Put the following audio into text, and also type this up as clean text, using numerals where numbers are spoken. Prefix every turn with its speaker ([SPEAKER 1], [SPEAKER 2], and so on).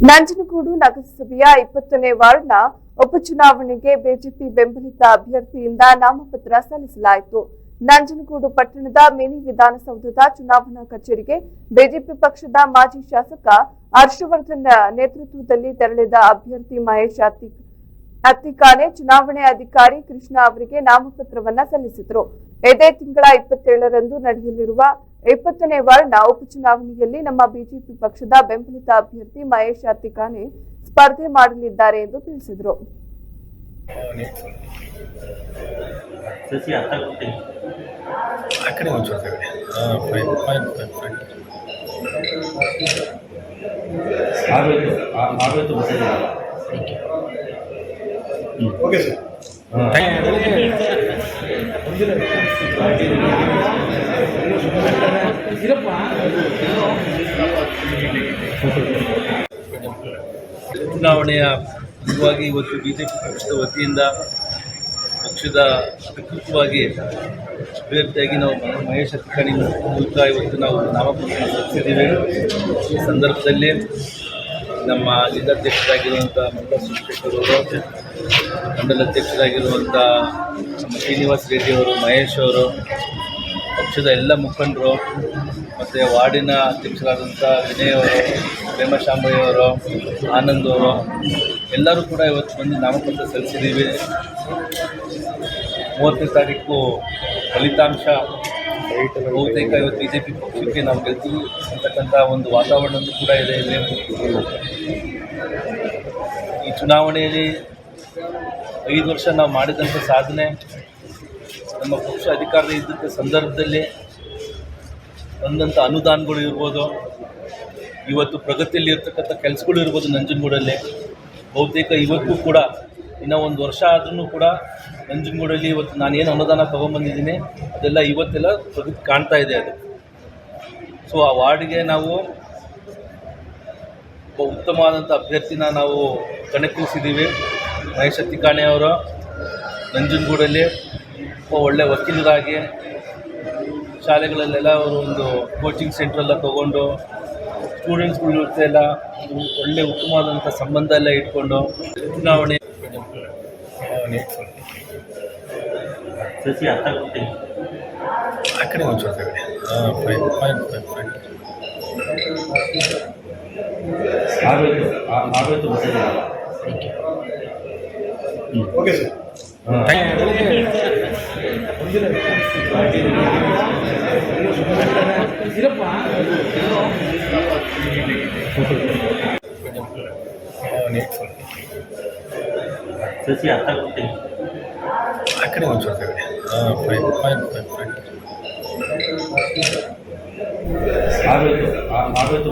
[SPEAKER 1] ನಂಜನಗೂಡು ನಗರಸಭೆಯ 20ನೇ ವಾರ್ಡ್ನ ಉಪಚುನಾವಣೆಗೆ ಬಿಜೆಪಿ ಬೆಂಬಲಿತ ಅಭ್ಯರ್ಥಿಯಿಂದ ನಾಮಪತ್ರ ಸಲ್ಲಿಸಲಾಯಿತು. ನಂಜನಗೂಡು ಪಟ್ಟಣದ ಮಿನಿ ವಿಧಾನಸೌಧದ ಚುನಾವಣಾ ಕಚೇರಿಗೆ ಬಿಜೆಪಿ ಪಕ್ಷದ ಮಾಜಿ ಶಾಸಕ ಹರ್ಷವರ್ಧನ್ ನೇತೃತ್ವದಲ್ಲಿ ತೆರಳಿದ ಅಭ್ಯರ್ಥಿ ಮಹೇಶ್ ಅತ್ತಿಕಾನೆ ಚುನಾವಣೆ ಅಧಿಕಾರಿ ಕೃಷ್ಣ ಅವರಿಗೆ ನಾಮಪತ್ರವನ್ನ ಸಲ್ಲಿಸಿದರು. ಇದೇ ತಿಂಗಳ 27ರಂದು ನಡೆಯಲಿರುವ 20ನೇ ವಾರ್ಡ್ನ ಉಪಚುನಾವಣೆಯಲ್ಲಿ ನಮ್ಮ ಬಿಜೆಪಿ ಪಕ್ಷದ ಬೆಂಬಲಿತ ಅಭ್ಯರ್ಥಿ ಮಹೇಶ್ ಅತ್ತಿಕಾನೆ ಸ್ಪರ್ಧೆ ಮಾಡಲಿದ್ದಾರೆ ಎಂದು ತಿಳಿಸಿದರು.
[SPEAKER 2] ಚುನಾವಣೆಯ ಅಂಗವಾಗಿ ಇವತ್ತು ಬಿಜೆಪಿ ಪಕ್ಷದ ವತಿಯಿಂದ ಪಕ್ಷದ ಅಧಿಕೃತವಾಗಿ ಅಭ್ಯರ್ಥಿಯಾಗಿ ನಾವು ಮಹೇಶ್ ಅತ್ತಿಕಾನೆ ಮೂಲಕ ಇವತ್ತು ನಾವು ನಾಮಪತ್ರ ಸಲ್ಲಿಸಿದ್ದೀವಿ. ಈ ಸಂದರ್ಭದಲ್ಲಿ ನಮ್ಮ ಜಿಲ್ಲಾಧ್ಯಕ್ಷರಾಗಿರುವಂಥ ಮಂಡಲ ಸೋಮಶೇಖರ್ ಅವರು, ಮಂಡಲ ಅಧ್ಯಕ್ಷರಾಗಿರುವಂಥ ನಮ್ಮ ಶ್ರೀನಿವಾಸ್ ರೆಡ್ಡಿ ಅವರು, ಮಹೇಶ್ ಅವರು, ಪಕ್ಷದ ಎಲ್ಲ ಮುಖಂಡರು ಮತ್ತು ವಾರ್ಡಿನ ಅಧ್ಯಕ್ಷರಾದಂಥ ವಿನಯ್ ಅವರು, ಪ್ರೇಮಶಾಂಭಯ್ಯ ಅವರು, ಆನಂದ್ ಅವರು ಎಲ್ಲರೂ ಕೂಡ ಇವತ್ತು ಬಂದು ನಾಮಪತ್ರ ಸಲ್ಲಿಸಿದ್ದೀವಿ. 30ನೇ ತಾರೀಕು ಫಲಿತಾಂಶ ಬಹುತೇಕ ಇವತ್ತು ಬಿಜೆಪಿ ಪಕ್ಷಕ್ಕೆ ನಾವು ಗೆಲ್ತೀವಿ ಅಂತಕ್ಕಂಥ ಒಂದು ವಾತಾವರಣವೂ ಕೂಡ ಇದೆ ಇಲ್ಲಿ. ಈ ಚುನಾವಣೆಯಲ್ಲಿ 5 ವರ್ಷ ನಾವು ಮಾಡಿದಂಥ ಸಾಧನೆ, ನಮ್ಮ ಪಕ್ಷ ಅಧಿಕಾರದಲ್ಲಿ ಇದ್ದಂಥ ಸಂದರ್ಭದಲ್ಲಿ ಬಂದಂಥ ಅನುದಾನಗಳು ಇರ್ಬೋದು, ಇವತ್ತು ಪ್ರಗತಿಯಲ್ಲಿ ಇರ್ತಕ್ಕಂಥ ಕೆಲಸಗಳು ಇರ್ಬೋದು. ನಂಜನಗೂಡಲ್ಲಿ ಬಹುತೇಕ ಇವತ್ತು ಕೂಡ ಇನ್ನೂ 1 ವರ್ಷ ಆದ್ರೂ ಕೂಡ ನಂಜನಗೂಡಲ್ಲಿ ಇವತ್ತು ನಾನೇನು ಅನುದಾನ ತೊಗೊಂಬಂದಿದ್ದೀನಿ ಅದೆಲ್ಲ ಇವತ್ತೆಲ್ಲ ಪ್ರಗತಿ ಕಾಣ್ತಾ ಇದೆ. ಅದು ಸೊ ಆ ವಾರ್ಡ್ಗೆ ನಾವು ಉತ್ತಮವಾದಂಥ ಅಭ್ಯರ್ಥಿನ ನಾವು ಕಣಕ್ಕಿಳಿಸಿದ್ದೀವಿ. ಮಹೇಶ್ ಅತ್ತಿಕಾನೆ ಅವರು ನಂಜನಗೂಡಲ್ಲಿ ಒಳ್ಳೆ ವಕೀಲರಾಗಿ ಶಾಲೆಗಳಲ್ಲೆಲ್ಲ ಅವರು ಒಂದು ಕೋಚಿಂಗ್ ಸೆಂಟ್ರೆಲ್ಲ ತೊಗೊಂಡು ಸ್ಟೂಡೆಂಟ್ಸ್ಗಳ ಜೊತೆ ಎಲ್ಲ ಒಳ್ಳೆ ಉತ್ತಮವಾದಂಥ ಸಂಬಂಧ ಎಲ್ಲ ಇಟ್ಕೊಂಡು ಚುನಾವಣೆ
[SPEAKER 3] ಓಕೆ ಸರ್.
[SPEAKER 2] ಸಸಿ ಅರ್ಥ ಕೊಡ್ತೀನಿ
[SPEAKER 3] ಆ ಕಡೆ ಒಂದು ಸ್ವಲ್ಪ
[SPEAKER 2] ಆಗೋಯ್ತು